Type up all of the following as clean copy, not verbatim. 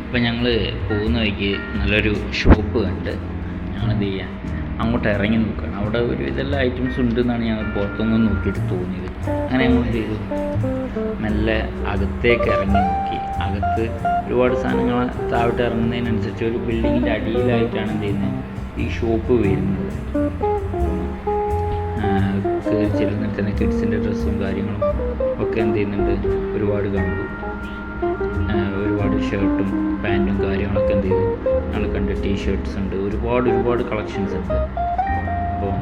ഇപ്പം ഞങ്ങൾ പോകുന്ന വഴിക്ക് നല്ലൊരു ഷോപ്പ് കണ്ട് ഞങ്ങളെന്ത് ചെയ്യാൻ അങ്ങോട്ട് ഇറങ്ങി നോക്കുകയാണ്. അവിടെ ഒരു ഇതെല്ലാം ഐറ്റംസ് ഉണ്ടെന്നാണ് ഞങ്ങൾ പുറത്തുനിന്ന് നോക്കിയിട്ട് തോന്നിയത്. അങ്ങനെ ഞങ്ങൾ എന്ത് ചെയ്തു, മെല്ലെ അകത്തേക്ക് ഇറങ്ങി നോക്കി. അകത്ത് ഒരുപാട് സാധനങ്ങൾ താഴോട്ട് ഇറങ്ങുന്നതിനനുസരിച്ച് ഒരു ബിൽഡിങ്ങിൻ്റെ അടിയിലായിട്ടാണ് എന്ത് ചെയ്യുന്നത് ഈ ഷോപ്പ് വരുന്നത്. കയറി ചെല്ലുന്നിട്ട് തന്നെ കിഡ്സിൻ്റെ ഡ്രസ്സും കാര്യങ്ങളും ഒക്കെ എന്ത് ചെയ്യുന്നുണ്ട് ഒരുപാട് കണ്ടു. ഒരുപാട് ഷർട്ടും പാൻറ്റും കാര്യങ്ങളൊക്കെ എന്ത് ചെയ്തു ഞങ്ങൾ കണ്ട്. ടീഷർട്ട്സ് ഉണ്ട്, ഒരുപാട് കളക്ഷൻസ് ഉണ്ട്. അപ്പോൾ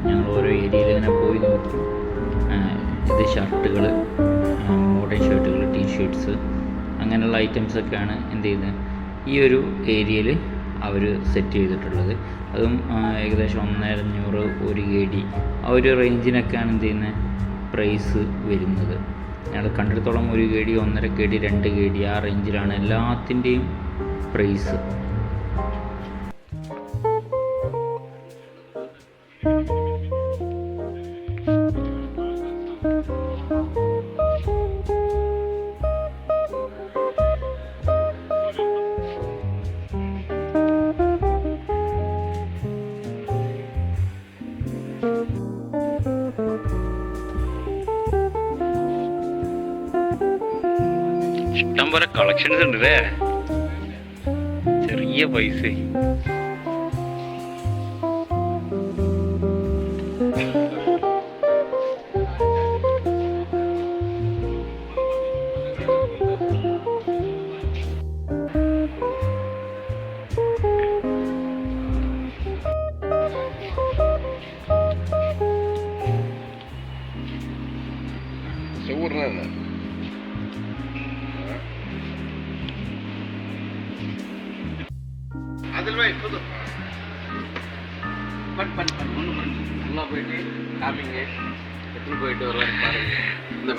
ഞങ്ങൾ ഓരോ ഏരിയയിൽ ഇങ്ങനെ പോയി നോക്കി. ഇത് ഷർട്ടുകൾ, മോഡേൺ ഷർട്ടുകൾ, ടീഷർട്ട്സ് അങ്ങനെയുള്ള ഐറ്റംസൊക്കെയാണ് എന്ത് ചെയ്യുന്നത് ഈ ഒരു ഏരിയയിൽ അവർ സെറ്റ് ചെയ്തിട്ടുള്ളത്. അതും ഏകദേശം 1500 1 KD ആ ഒരു റേഞ്ചിനൊക്കെയാണ് എന്ത് ചെയ്യുന്നത് പ്രൈസ് വരുന്നത്. ഞങ്ങൾ കണ്ടിടത്തോളം 1 KD 1.5 KD 2 KD ആ റേഞ്ചിലാണ് എല്ലാത്തിൻ്റെയും പ്രൈസ്. ഇഷ്ടം പോലെ കളക്ഷൻസ് ഉണ്ട് അല്ലേ, ചെറിയ പൈസ.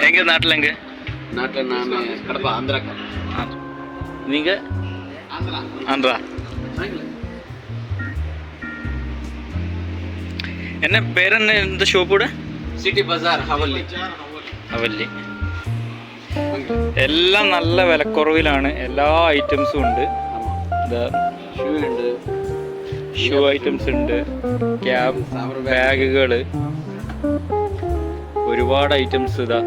எங்க நாட்டில் எங்க நாட்டில் நான் கடப்பா ஆந்திராக்கா. நீங்க ஆந்திரா. என்ன பேர் என்ன இந்த ஷோப்போட? City Bazar Hawalli. എല്ലാം നല്ല വിലക്കുറവിലാണ്, എല്ലാ ഐറ്റംസും ഉണ്ട്. ഷൂ ഐറ്റംസ് ഉണ്ട്, ക്യാബ്, ബാഗുകൾ, ഒരുപാട് ഐറ്റംസ്. ഇതാ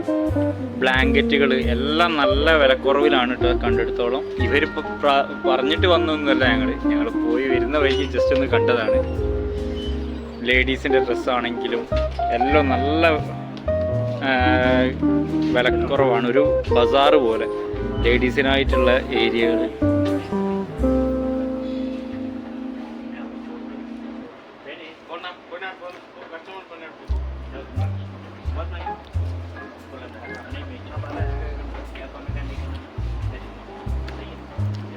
ബ്ലാങ്കറ്റുകൾ എല്ലാം നല്ല വിലക്കുറവിലാണ് കേട്ടോ കണ്ടെടുത്തോളം. ഇവരിപ്പോൾ പറഞ്ഞിട്ട് വന്നൊന്നുമല്ല, ഞങ്ങൾ പോയി വരുന്ന വഴിക്ക് ജസ്റ്റ് ഒന്ന് കണ്ടതാണ്. ലേഡീസിൻ്റെ ഡ്രസ്സാണെങ്കിലും എല്ലാം നല്ല വിലക്കുറവാണ്. ഒരു ബസാറ് പോലെ ലേഡീസിനായിട്ടുള്ള ഏരിയകൾ.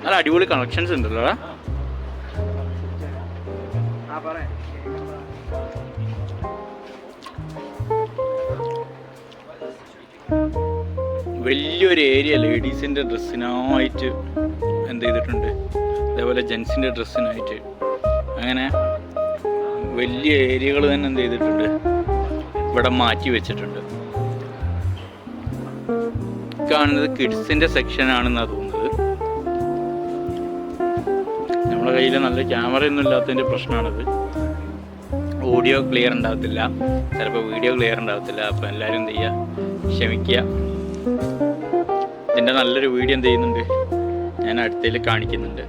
നല്ല അടിപൊളി കളക്ഷൻസ് ഉണ്ടല്ലോ. വലിയൊരു ഏരിയ ലേഡീസിൻ്റെ ഡ്രസ്സിനായിട്ട് എന്ത് ചെയ്തിട്ടുണ്ട്, അതേപോലെ ജെൻസിൻ്റെ ഡ്രസ്സിനായിട്ട്, അങ്ങനെ വലിയ ഏരിയകൾ തന്നെ എന്ത് ചെയ്തിട്ടുണ്ട് ഇവിടെ മാറ്റി വെച്ചിട്ടുണ്ട്. കാണുന്നത് കിഡ്സിൻ്റെ സെക്ഷനാണെന്നാണ് തോന്നുന്നത്. നമ്മുടെ കയ്യിൽ നല്ല ക്യാമറയൊന്നും ഇല്ലാത്തതിൻ്റെ പ്രശ്നമാണത്. ഓഡിയോ ക്ലിയർ ഉണ്ടാകത്തില്ല, ചിലപ്പോൾ വീഡിയോ ക്ലിയർ ഉണ്ടാകത്തില്ല. അപ്പോൾ എല്ലാവരും എന്ത് ചെയ്യുക, ക്ഷമിക്കുക. ഇതിൻ്റെ നല്ലൊരു വീഡിയോ എന്ത് ചെയ്യുന്നുണ്ട് ഞാൻ അടുത്തതിൽ കാണിക്കുന്നുണ്ട്.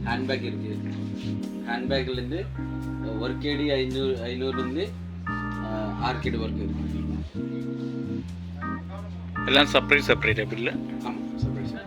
ஹேண்ட்பேக் இருக்குது. ஹேண்ட்பேக்லேருந்து 1 KD 500 6 KD வரைக்கும் இருக்குது. எல்லாம் செப்பரேட் பில்ல. ஆமாம், செப்பரேட்.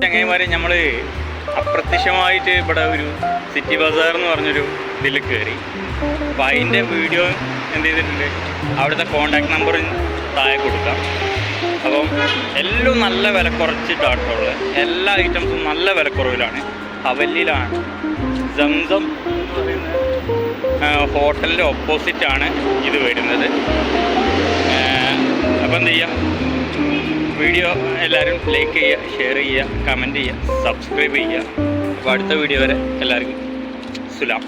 ചങ്ങായിമാരെ നമ്മൾ അപ്രത്യക്ഷമായിട്ട് ഇവിടെ ഒരു സിറ്റി ബസാർ എന്ന് പറഞ്ഞൊരു ഇതിൽ കയറി. അപ്പോൾ അതിൻ്റെ വീഡിയോ എന്ത് ചെയ്തിട്ടുണ്ട്, അവിടുത്തെ കോണ്ടാക്ട് നമ്പറും താഴെ കൊടുക്കാം. അപ്പം എല്ലാം നല്ല വില കുറച്ചിട്ടാട്ടുള്ളത്, എല്ലാ ഐറ്റംസും നല്ല വിലക്കുറവിലാണ്. ഹവല്ലിയിലാണ്, സംസം എന്ന് പറയുന്ന ഹോട്ടലിൻ്റെ ഓപ്പോസിറ്റാണ് ഇത് വരുന്നത്. അപ്പോൾ എന്ത് ചെയ്യുക, വീഡിയോ എല്ലാവരും ലൈക്ക് ചെയ്യുക, ഷെയർ ചെയ്യുക, കമൻറ്റ് ചെയ്യുക, സബ്സ്ക്രൈബ് ചെയ്യുക. അപ്പോൾ അടുത്ത വീഡിയോ വരെ എല്ലാവർക്കും സുലാം.